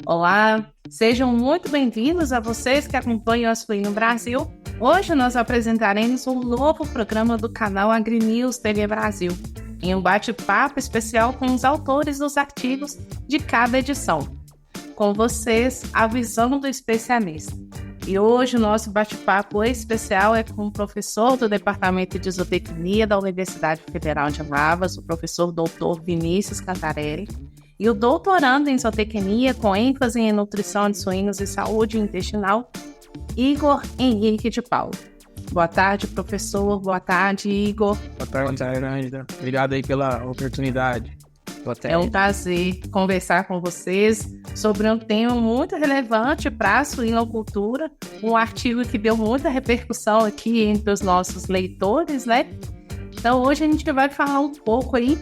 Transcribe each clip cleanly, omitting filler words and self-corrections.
Olá, sejam muito bem-vindos a vocês que acompanham a Suíno Brasil. Hoje nós apresentaremos um novo programa do canal AgriNews TV Brasil, em um bate-papo especial com os autores dos artigos de cada edição. Com vocês, a visão do especialista. E hoje o nosso bate-papo especial é com o professor do Departamento de Zootecnia da Universidade Federal de Lavras, o professor Dr. Vinícius Cantarelli, e o doutorando em zootecnia com ênfase em nutrição de suínos e saúde intestinal, Igor Henrique de Paulo. Boa tarde, professor. Boa tarde, Igor. Boa tarde, Ângela. Obrigado aí pela oportunidade. É um prazer conversar com vocês sobre um tema muito relevante para a suinocultura, um artigo que deu muita repercussão aqui entre os nossos leitores, né? Então, hoje a gente vai falar um pouco aí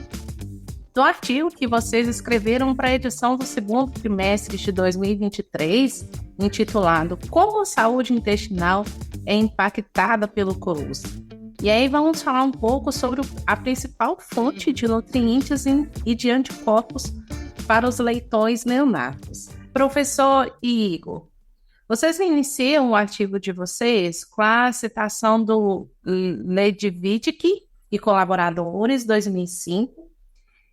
do artigo que vocês escreveram para a edição do segundo trimestre de 2023, intitulado Como a Saúde Intestinal é Impactada pelo Colostro. E aí vamos falar um pouco sobre a principal fonte de nutrientes e de anticorpos para os leitões neonatos. Professor Igor, vocês iniciam o artigo de vocês com a citação do Ledvidsky e colaboradores, 2005,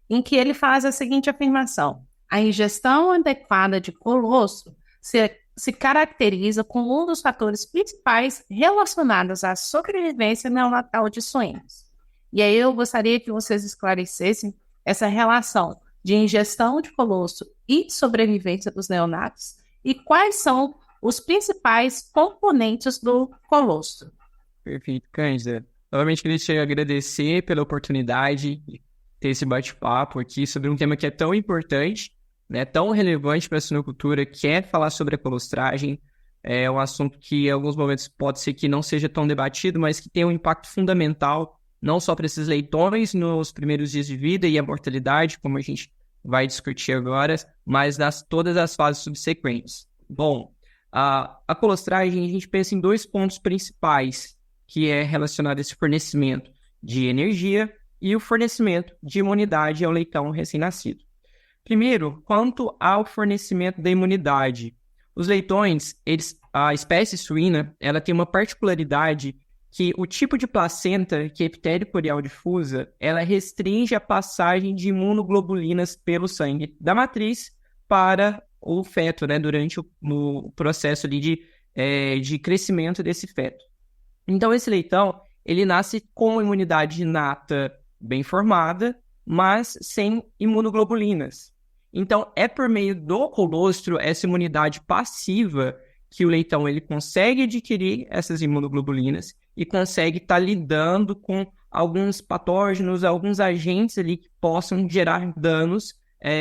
em que ele faz a seguinte afirmação: a ingestão adequada de colostro se caracteriza como um dos fatores principais relacionados à sobrevivência neonatal de suínos. E aí eu gostaria que vocês esclarecessem essa relação de ingestão de colostro e sobrevivência dos neonatos e quais são os principais componentes do colostro. Perfeito, Cândida. Novamente, queria te agradecer pela oportunidade de ter esse bate-papo aqui sobre um tema que é tão importante, né, tão relevante para a suinocultura, que é falar sobre a colostragem. É um assunto que em alguns momentos pode ser que não seja tão debatido, mas que tem um impacto fundamental, não só para esses leitões nos primeiros dias de vida e a mortalidade, como a gente vai discutir agora, mas todas as fases subsequentes. Bom, a colostragem, a gente pensa em dois pontos principais, que é relacionado a esse fornecimento de energia e o fornecimento de imunidade ao leitão recém-nascido. Primeiro, quanto ao fornecimento da imunidade. Os leitões, a espécie suína, ela tem uma particularidade que o tipo de placenta, que é epitélio corial difusa, ela restringe a passagem de imunoglobulinas pelo sangue da matriz para o feto, né, durante o processo ali de crescimento desse feto. Então, esse leitão, ele nasce com imunidade inata bem formada, mas sem imunoglobulinas. Então, é por meio do colostro, essa imunidade passiva, que o leitão ele consegue adquirir essas imunoglobulinas e consegue estar lidando com alguns patógenos, alguns agentes ali que possam gerar danos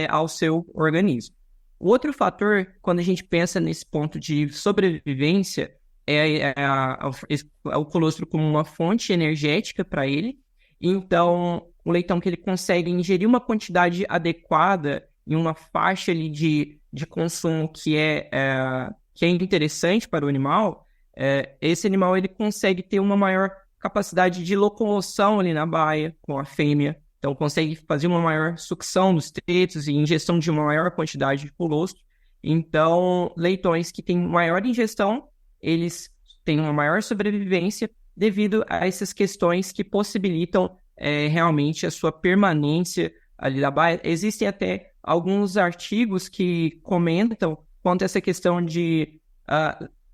ao seu organismo. O outro fator, quando a gente pensa nesse ponto de sobrevivência, é o colostro como uma fonte energética para ele. Então, o leitão que ele consegue ingerir uma quantidade adequada em uma faixa ali de consumo que é interessante para o animal, esse animal ele consegue ter uma maior capacidade de locomoção ali na baia com a fêmea. Então, consegue fazer uma maior sucção dos tetos e ingestão de uma maior quantidade de colostro. Então, leitões que têm maior ingestão, eles têm uma maior sobrevivência devido a essas questões que possibilitam realmente a sua permanência ali na baia. Existem até alguns artigos que comentam quanto a essa questão de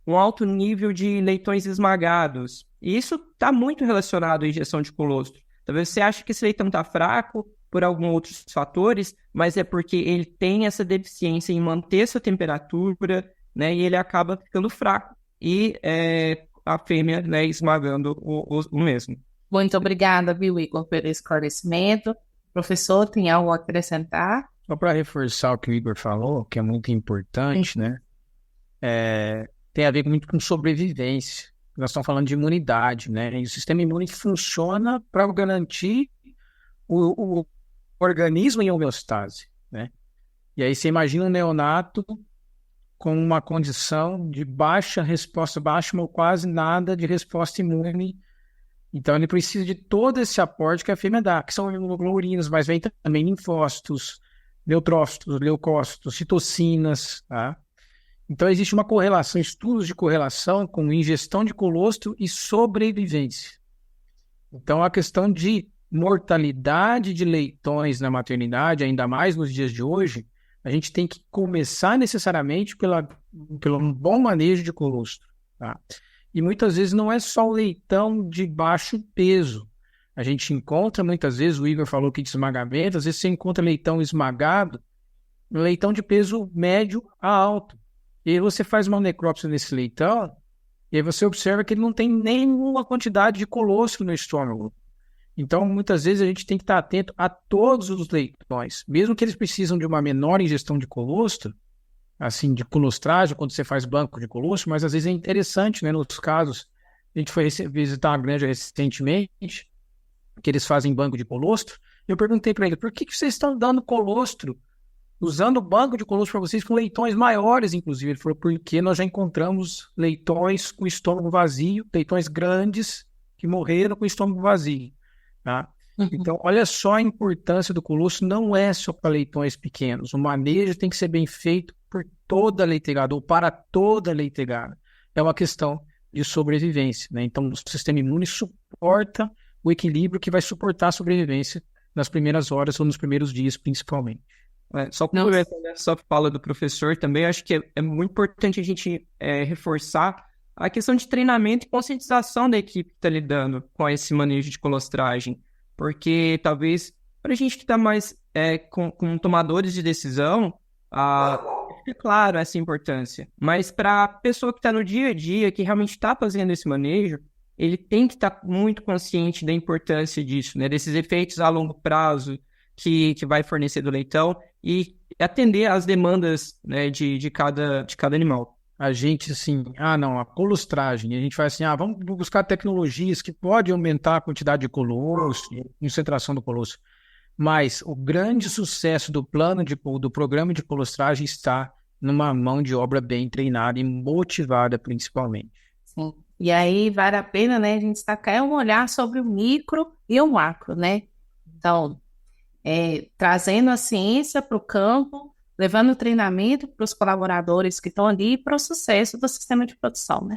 um alto nível de leitões esmagados. E isso está muito relacionado à ingestão de colostro. Talvez você ache que esse leitão está fraco por alguns outros fatores, mas é porque ele tem essa deficiência em manter sua temperatura, né, e ele acaba ficando fraco. E a fêmea, né, esmagando o mesmo. Muito obrigada, viu, Igor, pelo esclarecimento. Professor, tem algo a acrescentar? Só para reforçar o que o Igor falou, que é muito importante, né? Tem a ver muito com sobrevivência. Nós estamos falando de imunidade, né? E o sistema imune funciona para garantir o organismo em homeostase, né? E aí você imagina um neonato com uma condição de baixa resposta, baixa ou quase nada de resposta imune. Então ele precisa de todo esse aporte que a fêmea dá, que são imunoglobulinas, mas vem também linfócitos, neutrófilos, leucócitos, citocinas, tá? Então, existe uma correlação, estudos de correlação com ingestão de colostro e sobrevivência. Então, a questão de mortalidade de leitões na maternidade, ainda mais nos dias de hoje, a gente tem que começar necessariamente pelo bom manejo de colostro, tá? E muitas vezes não é só o leitão de baixo peso. A gente encontra, muitas vezes, o Igor falou aqui de esmagamento, às vezes você encontra leitão esmagado, leitão de peso médio a alto. E aí você faz uma necrópsia nesse leitão, e aí você observa que ele não tem nenhuma quantidade de colostro no estômago. Então, muitas vezes, a gente tem que estar atento a todos os leitões. Mesmo que eles precisam de uma menor ingestão de colostro, assim, de colostragem, quando você faz banco de colostro, mas às vezes é interessante, né? Nos casos, a gente foi visitar uma granja recentemente, que eles fazem banco de colostro, e eu perguntei para ele, por que vocês estão dando colostro, usando o banco de colostro para vocês com leitões maiores, inclusive? Ele falou, porque nós já encontramos leitões com estômago vazio, leitões grandes que morreram com estômago vazio, tá? Então, olha só a importância do colostro, não é só para leitões pequenos, o manejo tem que ser bem feito por toda a leiteirada, ou para toda a leiteirada. É uma questão de sobrevivência, né? Então, o sistema imune suporta o equilíbrio que vai suportar a sobrevivência nas primeiras horas ou nos primeiros dias, principalmente. Só complementando essa fala do professor também, acho que é muito importante a gente reforçar a questão de treinamento e conscientização da equipe que está lidando com esse manejo de colostragem, porque talvez para a gente que está mais com tomadores de decisão, fica claro essa importância, mas para a pessoa que está no dia a dia, que realmente está fazendo esse manejo, ele tem que estar muito consciente da importância disso, né, desses efeitos a longo prazo que vai fornecer do leitão e atender às demandas, né, de cada animal. A gente, assim, não, a colostragem, a gente faz assim, vamos buscar tecnologias que podem aumentar a quantidade de colostro, concentração do colostro, mas o grande sucesso do programa de colostragem está numa mão de obra bem treinada e motivada, principalmente. Sim. E aí vale a pena, né, a gente destacar um olhar sobre o micro e o macro, né? Então, trazendo a ciência para o campo, levando o treinamento para os colaboradores que estão ali para o sucesso do sistema de produção, né?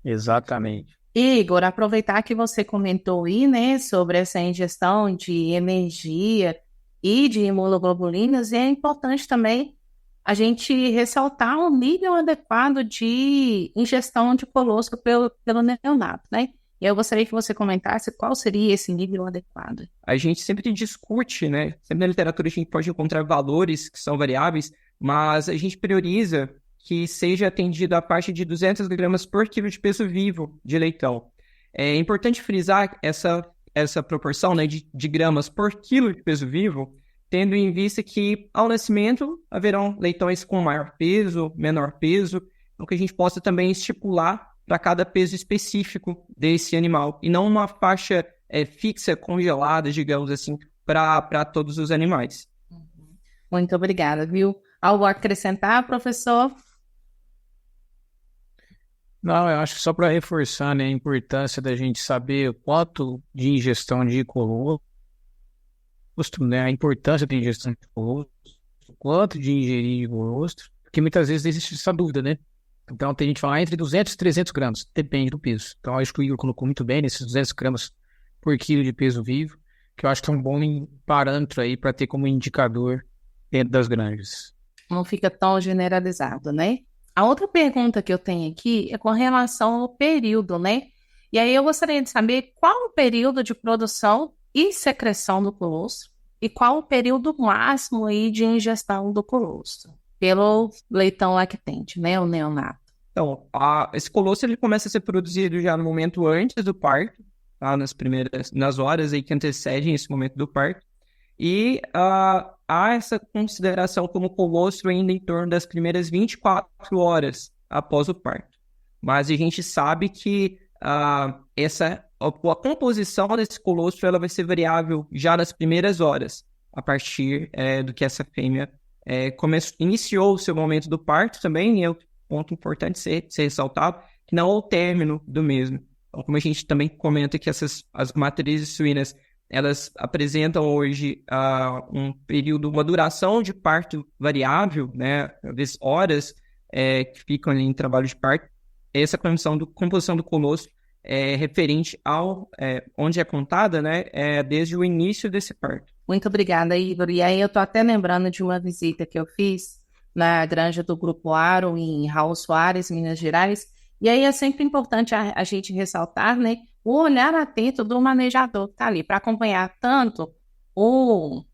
Exatamente. Igor, aproveitar que você comentou aí, né, sobre essa ingestão de energia e de imunoglobulinas, e é importante também a gente ressaltar um nível adequado de ingestão de colostro pelo neonato, né? E eu gostaria que você comentasse qual seria esse nível adequado. A gente sempre discute, né? Sempre na literatura a gente pode encontrar valores que são variáveis, mas a gente prioriza que seja atendido a parte de 200 gramas por quilo de peso vivo de leitão. É importante frisar essa proporção, né, de gramas por quilo de peso vivo, tendo em vista que ao nascimento haverão leitões com maior peso, menor peso, então que a gente possa também estipular para cada peso específico desse animal, e não uma faixa fixa, congelada, digamos assim, para todos os animais. Muito obrigada, viu? Algo a acrescentar, professor? Não, eu acho que só para reforçar, né, a importância da gente saber o quanto de ingestão de colostro, né, a importância da ingestão de colostro, o quanto de ingerir de colostro, porque muitas vezes existe essa dúvida, né? Então, tem gente que fala entre 200 e 300 gramas, depende do peso. Então, acho que o Igor colocou muito bem nesses 200 gramas por quilo de peso vivo, que eu acho que é um bom parâmetro aí para ter como indicador dentro das granjas. Não fica tão generalizado, né? A outra pergunta que eu tenho aqui é com relação ao período, né? E aí eu gostaria de saber qual o período de produção e secreção do colostro e qual o período máximo aí de ingestão do colostro pelo leitão lactente, né, o neonato. Então, esse colostro ele começa a ser produzido já no momento antes do parto, tá? Nas horas aí que antecedem esse momento do parto, e há essa consideração como colostro ainda em torno das primeiras 24 horas após o parto. Mas a gente sabe que a composição desse colostro ela vai ser variável já nas primeiras horas, a partir do que essa fêmea iniciou o seu momento do parto também, e é um ponto importante ser ressaltado, que não é o término do mesmo. Então, como a gente também comenta que as matrizes suínas elas apresentam hoje uma duração de parto variável, né, às vezes horas que ficam ali em trabalho de parto. Essa composição do colostro é referente ao onde é contada, né, desde o início desse parto. Muito obrigada, Igor. E aí eu estou até lembrando de uma visita que eu fiz na granja do Grupo Aro, em Raul Soares, Minas Gerais. E aí é sempre importante a gente ressaltar, né, o olhar atento do manejador que está ali, para acompanhar tanto o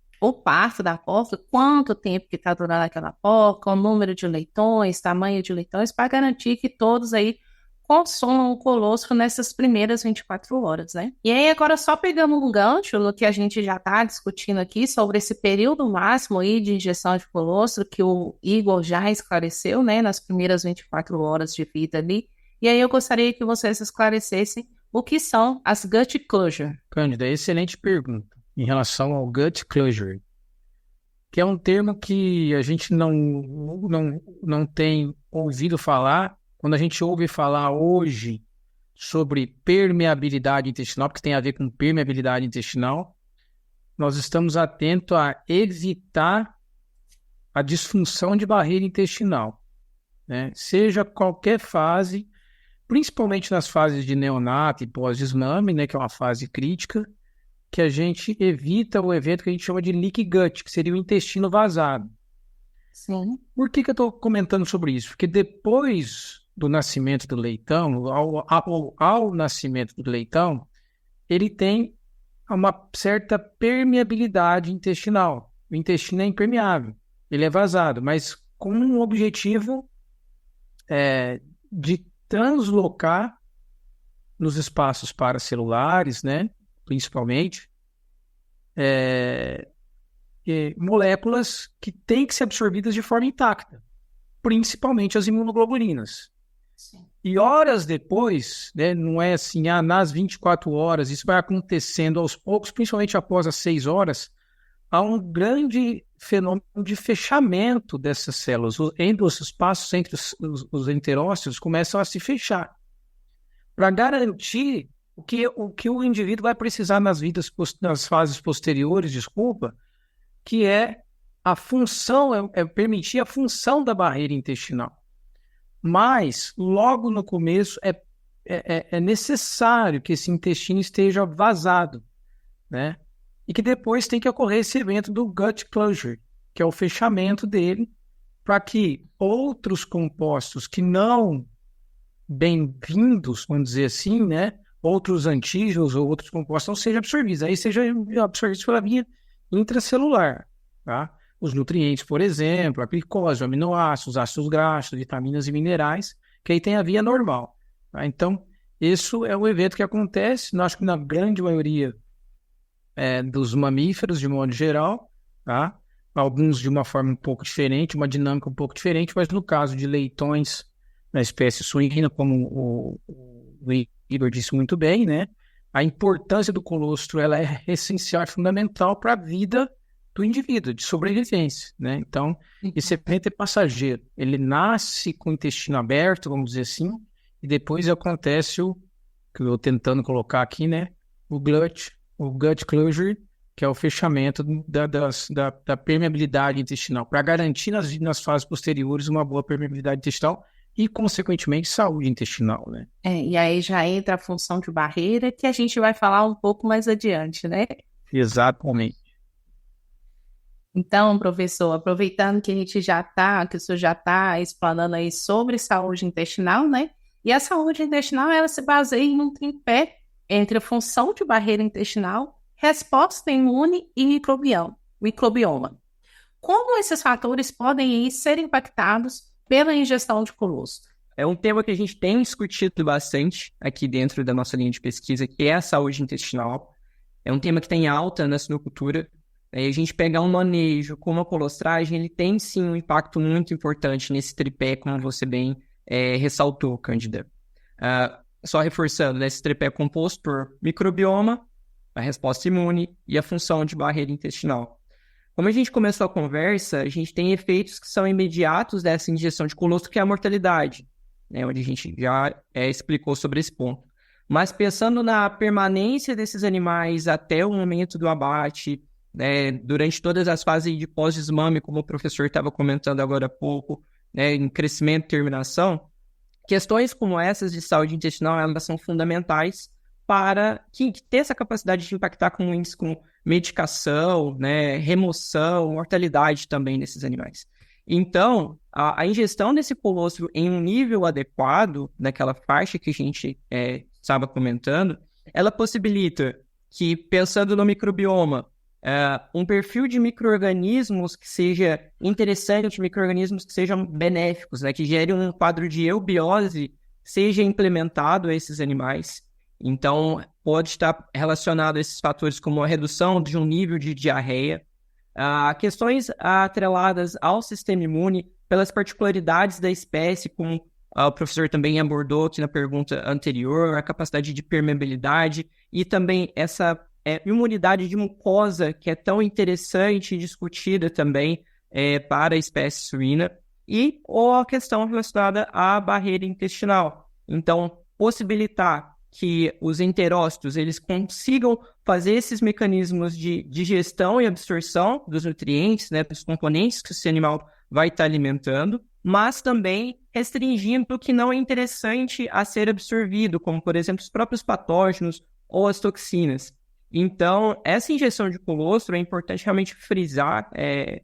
parto da porca, quanto tempo que está durando aquela porca, o número de leitões, tamanho de leitões, para garantir que todos aí consumam o colostro nessas primeiras 24 horas, né? E aí, agora, só pegando um gancho no que a gente já está discutindo aqui sobre esse período máximo aí de injeção de colostro, que o Igor já esclareceu, né, nas primeiras 24 horas de vida ali. E aí eu gostaria que vocês esclarecessem o que são as gut closure. Cândida, excelente pergunta em relação ao gut closure, que é um termo que a gente não tem ouvido falar. Quando a gente ouve falar hoje sobre permeabilidade intestinal, porque tem a ver com permeabilidade intestinal, nós estamos atentos a evitar a disfunção de barreira intestinal, né? Seja qualquer fase, principalmente nas fases de neonato e pós-desmame, né, que é uma fase crítica, que a gente evita o evento que a gente chama de leaky gut, que seria o intestino vazado. Sim. Por que eu estou comentando sobre isso? Porque depois do nascimento do leitão, ao nascimento do leitão, ele tem uma certa permeabilidade intestinal. O intestino é impermeável, ele é vazado, mas com um objetivo de translocar nos espaços paracelulares, né, principalmente, moléculas que têm que ser absorvidas de forma intacta, principalmente as imunoglobulinas. Sim. E horas depois, né, não é assim, nas 24 horas, isso vai acontecendo aos poucos, principalmente após as 6 horas, há um grande fenômeno de fechamento dessas células. Os espaços entre os enterócitos começam a se fechar, para garantir o que o indivíduo vai precisar nas fases posteriores, que é a função, permitir a função da barreira intestinal. Mas, logo no começo, é necessário que esse intestino esteja vazado, né? E que depois tem que ocorrer esse evento do gut closure, que é o fechamento dele, para que outros compostos que não bem-vindos, vamos dizer assim, né? Outros antígenos ou outros compostos não sejam absorvidos. Aí sejam absorvidos pela via intracelular, tá? Os nutrientes, por exemplo, a glicose, aminoácidos, ácidos graxos, vitaminas e minerais, que aí tem a via normal, tá? Então, isso é um evento que acontece, acho que na grande maioria dos mamíferos, de modo geral, tá? Alguns de uma forma um pouco diferente, uma dinâmica um pouco diferente, mas no caso de leitões na espécie suína, como o Igor disse muito bem, né? A importância do colostro ela é essencial, é fundamental para a vida do indivíduo, de sobrevivência, né? Então, esse evento é passageiro. Ele nasce com o intestino aberto, vamos dizer assim, e depois acontece o que eu estou tentando colocar aqui, né? O gut closure, que é o fechamento da permeabilidade intestinal, para garantir nas fases posteriores uma boa permeabilidade intestinal e, consequentemente, saúde intestinal, né? E aí já entra a função de barreira, que a gente vai falar um pouco mais adiante, né? Exatamente. Então, professor, aproveitando que que o senhor já está explanando aí sobre saúde intestinal, né? E a saúde intestinal, ela se baseia em um tripé entre a função de barreira intestinal, resposta imune e microbioma. Como esses fatores podem aí ser impactados pela ingestão de colostro? É um tema que a gente tem discutido bastante aqui dentro da nossa linha de pesquisa, que é a saúde intestinal. É um tema que tem alta na suinocultura. A gente pegar um manejo com uma colostragem, ele tem sim um impacto muito importante nesse tripé, como você bem ressaltou, Cândida. Só reforçando, né, esse tripé é composto por microbioma, a resposta imune e a função de barreira intestinal. Como a gente começou a conversa, a gente tem efeitos que são imediatos dessa ingestão de colostro, que é a mortalidade, né, onde a gente já explicou sobre esse ponto. mas pensando na permanência desses animais até o momento do abate, né, durante todas as fases de pós-desmame, como o professor estava comentando agora há pouco, né, em crescimento e terminação, questões como essas de saúde intestinal, elas são fundamentais para que ter essa capacidade de impactar com índice com medicação, né, remoção, mortalidade também nesses animais. Então, a ingestão desse colostro em um nível adequado, naquela faixa que a gente estava comentando, ela possibilita que, pensando no microbioma, um perfil de micro-organismos que seja interessante, micro-organismos que sejam benéficos, né, que gerem um quadro de eubiose, seja implementado a esses animais. Então, pode estar relacionado a esses fatores como a redução de um nível de diarreia, questões atreladas ao sistema imune, pelas particularidades da espécie, como o professor também abordou aqui na pergunta anterior, a capacidade de permeabilidade e também essa imunidade de mucosa, que é tão interessante e discutida também para a espécie suína, ou a questão relacionada à barreira intestinal. Então, possibilitar que os enterócitos eles consigam fazer esses mecanismos de digestão e absorção dos nutrientes, né, dos componentes que esse animal vai estar alimentando, mas também restringindo o que não é interessante a ser absorvido, como, por exemplo, os próprios patógenos ou as toxinas. Então, essa injeção de colostro é importante realmente frisar,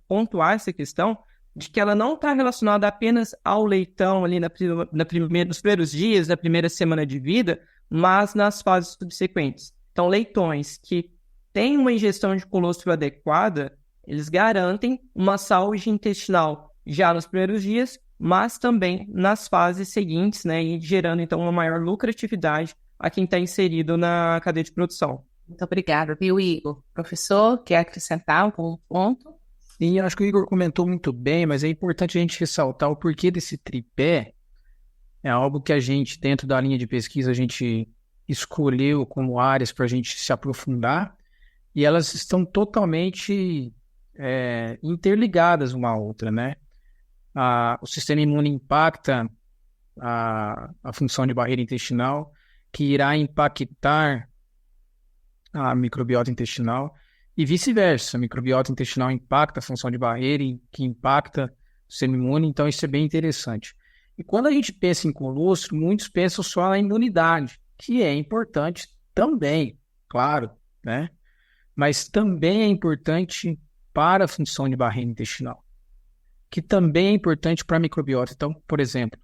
pontuar essa questão de que ela não está relacionada apenas ao leitão ali nos primeiros dias, na primeira semana de vida, mas nas fases subsequentes. Então, leitões que têm uma ingestão de colostro adequada, eles garantem uma saúde intestinal já nos primeiros dias, mas também nas fases seguintes, né, e gerando, então, uma maior lucratividade a quem está inserido na cadeia de produção. Muito obrigada, viu, Igor? Professor, quer acrescentar algum ponto? Sim, acho que o Igor comentou muito bem, mas é importante a gente ressaltar o porquê desse tripé. É algo que a gente, dentro da linha de pesquisa, a gente escolheu como áreas para a gente se aprofundar, e elas estão totalmente interligadas uma à outra, né? O sistema imune impacta a função de barreira intestinal, que irá impactar a microbiota intestinal, e vice-versa. A microbiota intestinal impacta a função de barreira, que impacta o sistema imune, então isso é bem interessante. E quando a gente pensa em colostro, muitos pensam só na imunidade, que é importante também, claro, né? Mas também é importante para a função de barreira intestinal, que também é importante para a microbiota. Então, por exemplo,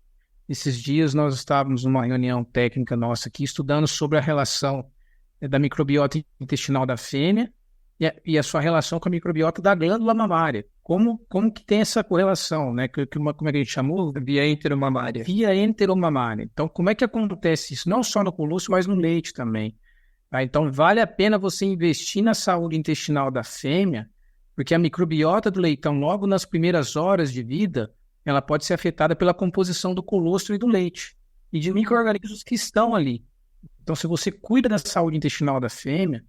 esses dias nós estávamos numa reunião técnica nossa aqui, estudando sobre a relação da microbiota intestinal da fêmea e a sua relação com a microbiota da glândula mamária. Como que tem essa correlação, né? Como é que a gente chamou? Via enteromamária. Via enteromamária. Então, como é que acontece isso? Não só no colostro, mas no leite também. Tá? Então, vale a pena você investir na saúde intestinal da fêmea, porque a microbiota do leitão, logo nas primeiras horas de vida, ela pode ser afetada pela composição do colostro e do leite, e de micro-organismos que estão ali. Então, se você cuida da saúde intestinal da fêmea,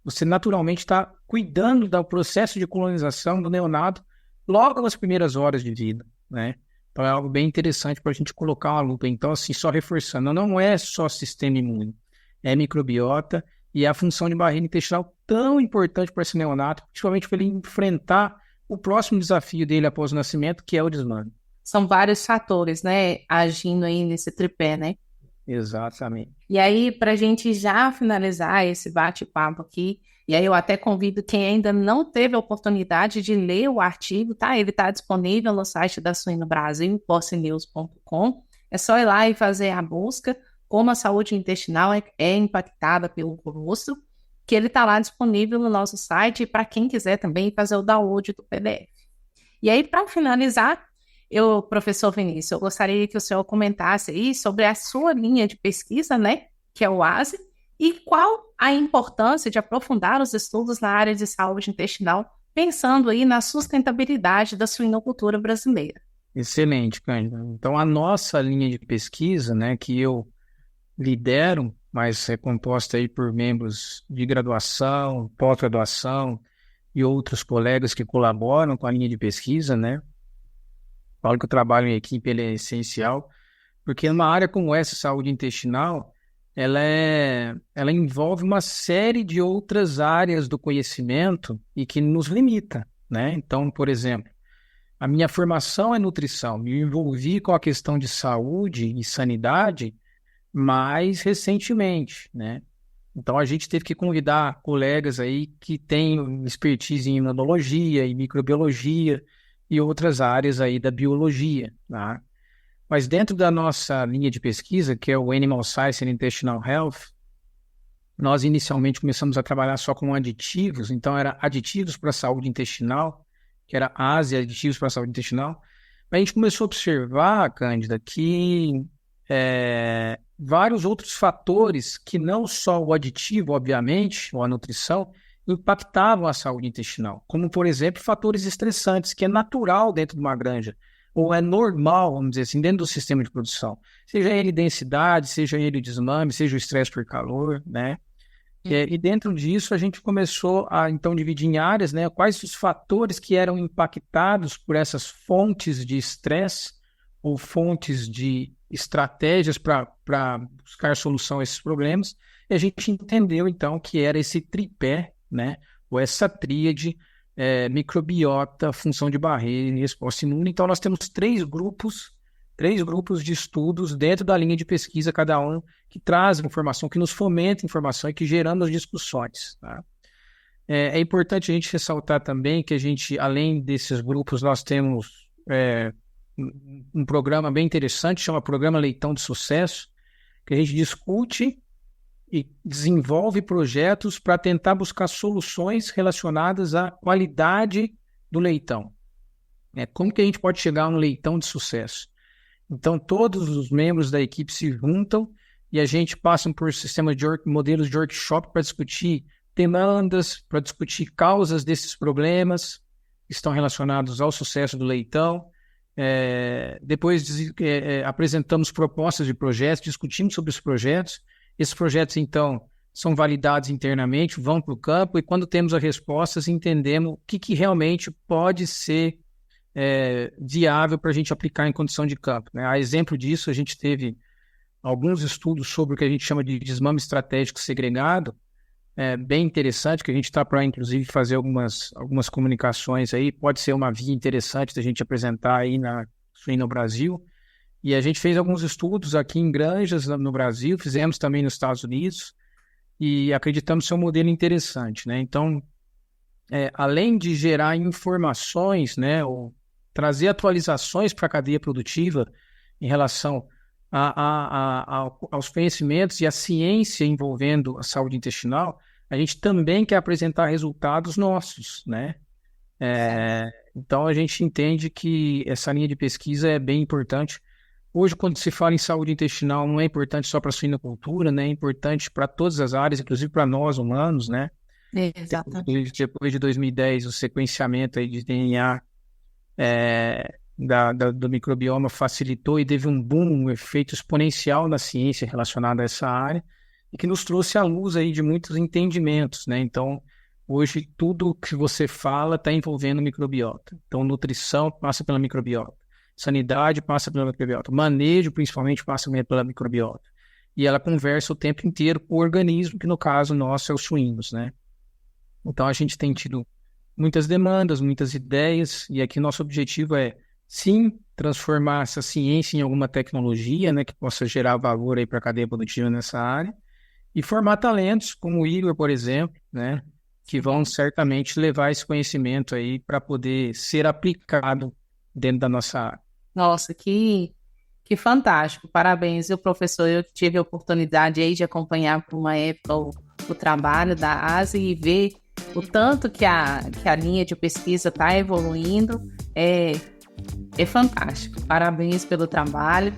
você naturalmente está cuidando do processo de colonização do neonato logo nas primeiras horas de vida, né? Então, é algo bem interessante para a gente colocar uma lupa. Então, assim, só reforçando, não é só sistema imune, é microbiota e a função de barreira intestinal tão importante para esse neonato, principalmente para ele enfrentar o próximo desafio dele após o nascimento, que é o desmame. São vários fatores, né, agindo aí nesse tripé, né? Exatamente. E aí, para a gente já finalizar esse bate-papo aqui, e aí eu até convido quem ainda não teve a oportunidade de ler o artigo, tá? Ele está disponível no site da Suíno Brasil, possenews.com. É só ir lá e fazer a busca, como a saúde intestinal é impactada pelo colostro, que ele está lá disponível no nosso site, e para quem quiser também fazer o download do PDF. E aí, para finalizar, professor Vinícius, eu gostaria que o senhor comentasse aí sobre a sua linha de pesquisa, né, que é o ASE, e qual a importância de aprofundar os estudos na área de saúde intestinal, pensando aí na sustentabilidade da suinocultura brasileira. Excelente, Cândida. Então, a nossa linha de pesquisa, né, que eu lidero, mas é composta aí por membros de graduação, pós-graduação e outros colegas que colaboram com a linha de pesquisa, né? Falo que o trabalho em equipe ele é essencial, porque numa área como essa, saúde intestinal, ela envolve uma série de outras áreas do conhecimento e que nos limita, né? Então, por exemplo, a minha formação é nutrição, me envolvi com a questão de saúde e sanidade mais recentemente, né? Então, a gente teve que convidar colegas aí que têm expertise em imunologia e microbiologia e outras áreas aí da biologia, tá? Mas dentro da nossa linha de pesquisa, que é o Animal Science and Intestinal Health, nós inicialmente começamos a trabalhar só com aditivos, então era aditivos para a saúde intestinal, que era ASE, aditivos para a saúde intestinal. Mas a gente começou a observar, Cândida, que vários outros fatores, que não só o aditivo, obviamente, ou a nutrição, impactavam a saúde intestinal, como, por exemplo, fatores estressantes, que é natural dentro de uma granja, ou é normal, vamos dizer assim, dentro do sistema de produção. Seja ele densidade, seja ele desmame, seja o estresse por calor, né? E dentro disso, a gente começou a, então, dividir em áreas, né? Quais os fatores que eram impactados por essas fontes de estresse ou fontes de estratégias para buscar solução a esses problemas. E a gente entendeu, então, que era esse tripé, né? Ou essa tríade, microbiota, função de barreira e resposta imune. Então, nós temos três grupos de estudos dentro da linha de pesquisa, cada um que traz informação, que nos fomenta informação e que geramos discussões, tá? É importante a gente ressaltar também que a gente, além desses grupos, nós temos um programa bem interessante, chama Programa Leitão de Sucesso, que a gente discute e desenvolve projetos para tentar buscar soluções relacionadas à qualidade do leitão. Como que a gente pode chegar a um leitão de sucesso? Então, todos os membros da equipe se juntam e a gente passa por modelos de workshop para discutir demandas, para discutir causas desses problemas que estão relacionados ao sucesso do leitão. Depois apresentamos propostas de projetos, discutimos sobre os projetos. Esses projetos, então, são validados internamente, vão para o campo e quando temos as respostas, entendemos o que realmente pode ser viável para a gente aplicar em condição de campo, né? A exemplo disso, a gente teve alguns estudos sobre o que a gente chama de desmame estratégico segregado, bem interessante, que a gente está para, inclusive, fazer algumas comunicações aí, pode ser uma via interessante da gente apresentar aí na Suíno Brasil, e a gente fez alguns estudos aqui em granjas no Brasil, fizemos também nos Estados Unidos, e acreditamos ser um modelo interessante, né? Então, além de gerar informações, né, ou trazer atualizações para a cadeia produtiva em relação aos conhecimentos e à ciência envolvendo a saúde intestinal, a gente também quer apresentar resultados nossos, né? Então, a gente entende que essa linha de pesquisa é bem importante. Hoje, quando se fala em saúde intestinal, não é importante só para a suinocultura, né? É importante para todas as áreas, inclusive para nós humanos, né? Exatamente. Depois de 2010, o sequenciamento aí de DNA do microbioma facilitou e teve um boom, um efeito exponencial na ciência relacionada a essa área e que nos trouxe à luz aí de muitos entendimentos, né? Então, hoje, tudo que você fala está envolvendo microbiota. Então, nutrição passa pela microbiota, sanidade passa pela microbiota, manejo, principalmente, passa pela microbiota. E ela conversa o tempo inteiro com o organismo, que no caso nosso é os suínos, né? Então, a gente tem tido muitas demandas, muitas ideias, e aqui nosso objetivo é, sim, transformar essa ciência em alguma tecnologia, né, que possa gerar valor aí para a cadeia produtiva nessa área, e formar talentos, como o Igor, por exemplo, né, que vão certamente levar esse conhecimento aí para poder ser aplicado dentro da nossa área. Nossa, que fantástico. Parabéns, viu, professor? Eu tive a oportunidade aí de acompanhar por uma época o trabalho da ASE e ver o tanto que a linha de pesquisa está evoluindo. É fantástico. Parabéns pelo trabalho.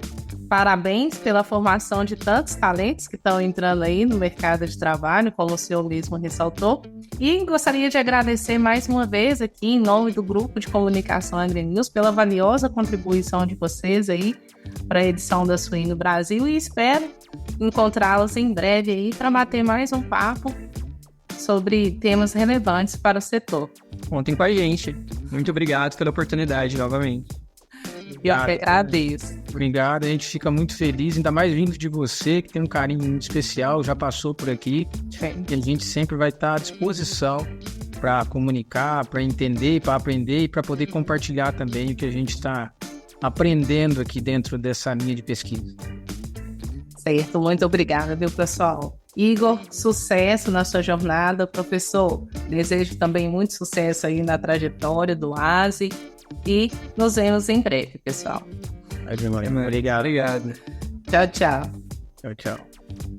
Parabéns pela formação de tantos talentos que estão entrando aí no mercado de trabalho, como o senhor mesmo ressaltou. E gostaria de agradecer mais uma vez aqui, em nome do Grupo de Comunicação AgriNews, pela valiosa contribuição de vocês aí para a edição da Suíno Brasil e espero encontrá-los em breve aí para bater mais um papo sobre temas relevantes para o setor. Contem com a gente. Muito obrigado pela oportunidade novamente. Eu que agradeço. Obrigado, a gente fica muito feliz, ainda mais vindo de você, que tem um carinho muito especial, já passou por aqui, e a gente sempre vai estar à disposição para comunicar, para entender, para aprender e para poder compartilhar também o que a gente está aprendendo aqui dentro dessa linha de pesquisa. Certo, muito obrigada, viu, pessoal? Igor, sucesso na sua jornada, professor. Desejo também muito sucesso aí na trajetória do ASE e nos vemos em breve, pessoal. Obrigado. Obrigado. Tchau, tchau. Tchau, tchau.